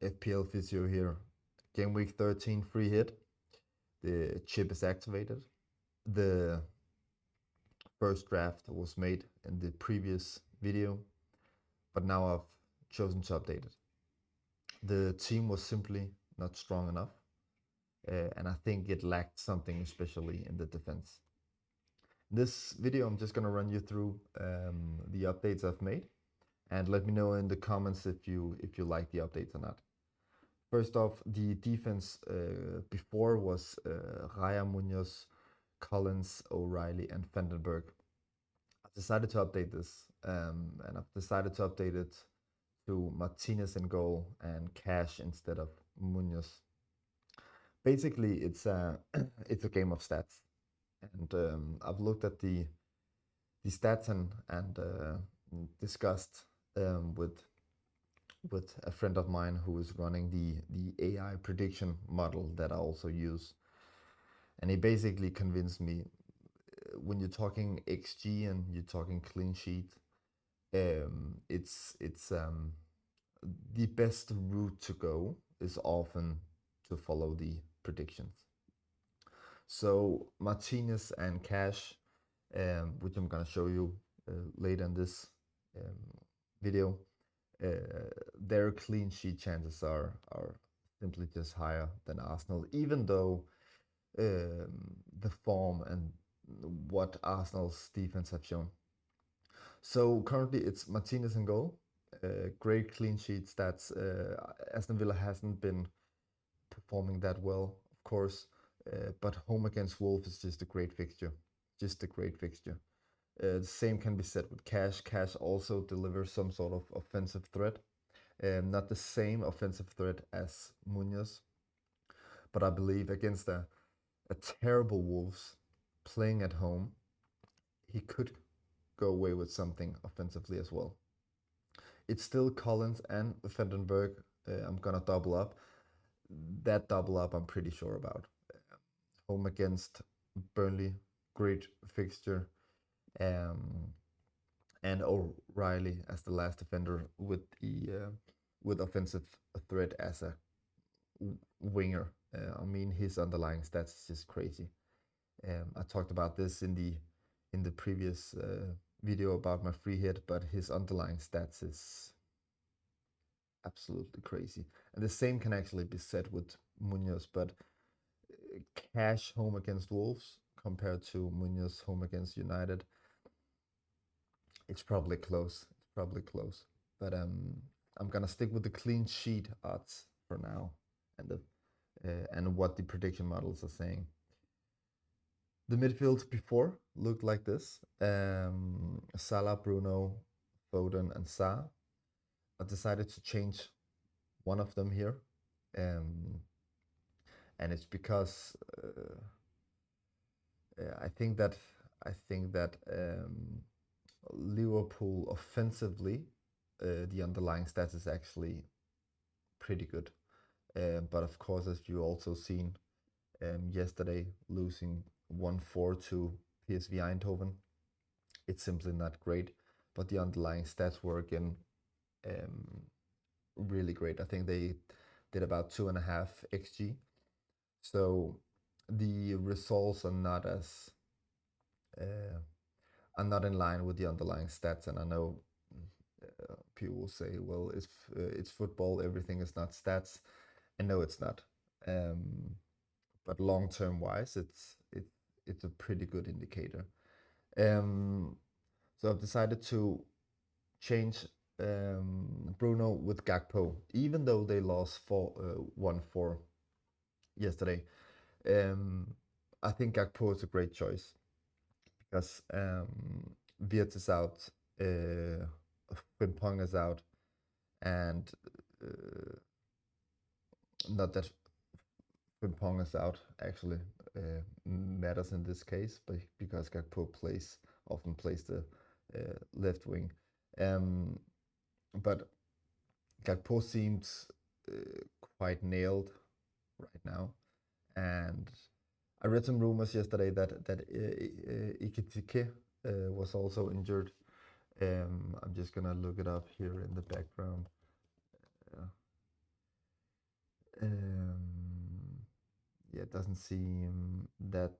FPL Physio here. Gameweek 13 free hit. The chip is activated. The first draft was made in the previous video, but now I've chosen to update it. The team was simply not strong enough, and I think it lacked something, especially in the defense. In this video, I'm just going to run you through the updates I've made, and let me know in the comments if you like the updates or not. First off, the defense before was Raya, Munoz, Collins, O'Reilly, and Vandenberg. I've decided to update this, and I've decided to update it to Martinez in goal and Cash instead of Munoz. Basically, it's a it's a game of stats, and I've looked at the stats and discussed with a friend of mine who is running the AI prediction model that I also use. And he basically convinced me, when you're talking XG and you're talking clean sheet, it's the best route to go is often to follow the predictions. So Martinez and Cash, which I'm gonna show you later in this video, their clean sheet chances are simply just higher than Arsenal, even though the form and what Arsenal's defense have shown. So currently it's Martinez in goal. Great clean sheet stats. Aston Villa hasn't been performing that well, of course, but home against Wolves is just a great fixture. Just a great fixture. The same can be said with Cash. Cash also delivers some sort of offensive threat. Not the same offensive threat as Munoz, but I believe against a terrible Wolves playing at home, he could go away with something offensively as well. It's still Collins and Vandenberg. I'm gonna double up. That double up I'm pretty sure about. Home against Burnley, great fixture. And O'Reilly as the last defender with the with offensive threat as a winger. I mean, his underlying stats is just crazy. I talked about this in the previous video about my free hit, but his underlying stats is absolutely crazy. And the same can actually be said with Munoz, but Cash home against Wolves compared to Munoz home against United, it's probably close. It's probably close. But I'm gonna stick with the clean sheet odds for now, and what the prediction models are saying. The midfield before looked like this: Salah, Bruno, Foden, and Sa. I decided to change one of them here, and it's because I think that Liverpool offensively, the underlying stats is actually pretty good. But of course, as you also seen yesterday, losing 1-4 to PSV Eindhoven, it's simply not great. But the underlying stats were again really great. I think they did about 2.5 XG. So the results are not as are not in line with the underlying stats. And I know people will say, well, if it's football, everything is not stats. And no, it's not. But long-term wise, it's a pretty good indicator. So I've decided to change Bruno with Gakpo, even though they lost 1-4 yesterday. I think Gakpo is a great choice because Wirtz is out, Frimpong is out, and not that Frimpong is out actually matters in this case, but because Gakpo often plays the left wing. But Gakpo seems quite nailed right now, and I read some rumors yesterday that Ekitike was also injured. I'm just gonna look it up here in the background. doesn't seem that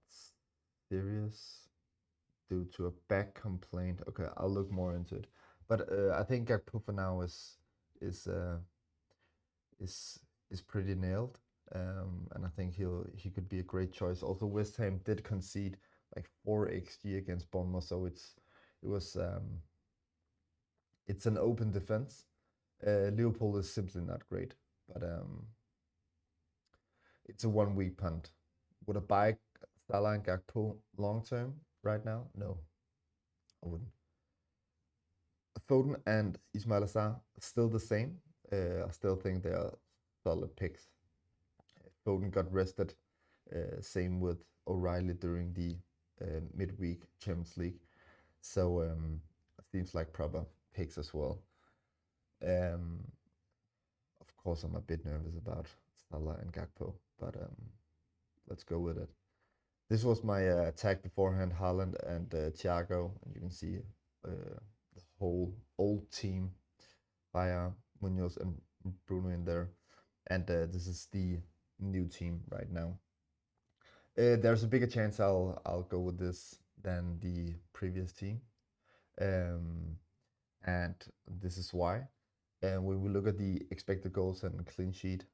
serious due to a back complaint. Okay, I'll look more into it. But I think Gakpo for now is uh, is is pretty nailed. And I think he could be a great choice. Also, West Ham did concede like 4 xG against Bournemouth, so it was it's an open defense. Liverpool is simply not great, but it's a 1 week punt. Would I buy Salah and Gakpo long term right now? No, I wouldn't. Foden and Ismail Assar still the same. I still think they are solid picks. Foden got rested. Same with O'Reilly during the midweek Champions League. So seems like proper picks as well. Um, of course, I'm a bit nervous about Salah and Gakpo, but let's go with it. This was my tag beforehand, Haaland and Thiago, and you can see the whole old team via Munoz and Bruno in there. And this is the new team right now. There's a bigger chance I'll go with this than the previous team, um, and this is why. And when we look at the expected goals and clean sheet,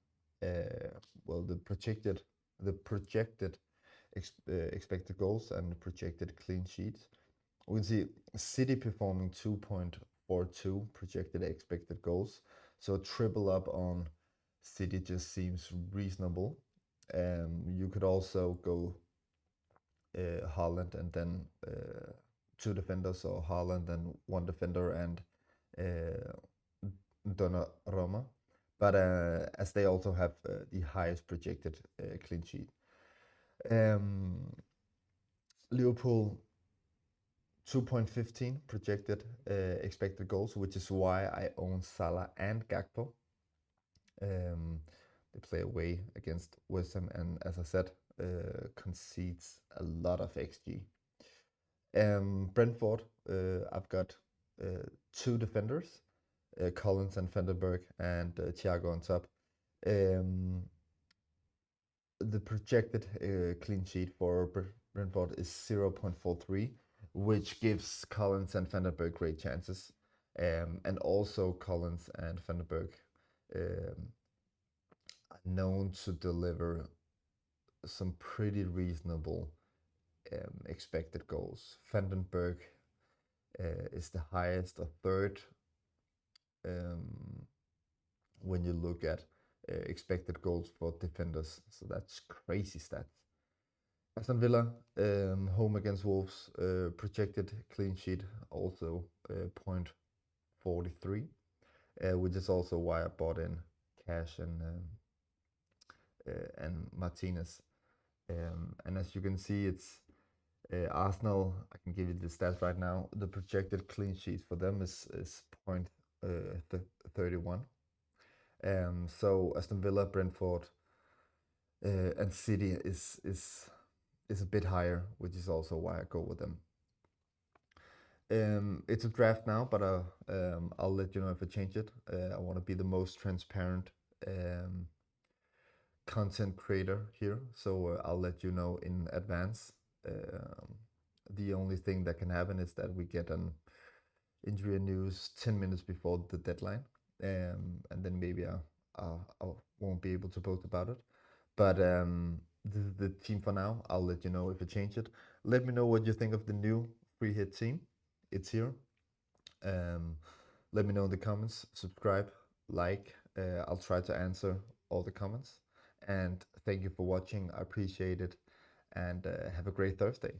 well, the projected expected goals and projected clean sheets, we can see City performing 2.42 projected expected goals, so triple up on City just seems reasonable. You could also go Haaland and then 2 defenders, or Haaland and 1 defender and Donnarumma. But as they also have the highest projected clean sheet. Liverpool 2.15 projected expected goals, which is why I own Salah and Gakpo. They play away against West Ham, and as I said, concedes a lot of XG. Brentford, I've got 2 defenders, Collins and Vandenberg, and Thiago on top. The projected clean sheet for Brentford is 0.43, which gives Collins and Vandenberg great chances. And also Collins and Vandenberg are known to deliver some pretty reasonable expected goals. Vandenberg is the highest, or third, when you look at expected goals for defenders. So that's crazy stats. Aston Villa, home against Wolves, projected clean sheet also 0.43, which is also why I bought in Cash and Martinez. And as you can see, it's Arsenal. I can give you the stats right now. The projected clean sheet for them is 0.31. So Aston Villa, Brentford, and City is a bit higher, which is also why I go with them. It's a draft now, but I'll let you know if I change it. I want to be the most transparent content creator here, so I'll let you know in advance. The only thing that can happen is that we get an injury news 10 minutes before the deadline, and then maybe I won't be able to post about it. But this is the team for now. I'll let you know if I change it. Let me know what you think of the new free hit team. It's here. Let me know in the comments. Subscribe, like. I'll try to answer all the comments. And thank you for watching. I appreciate it. And have a great Thursday.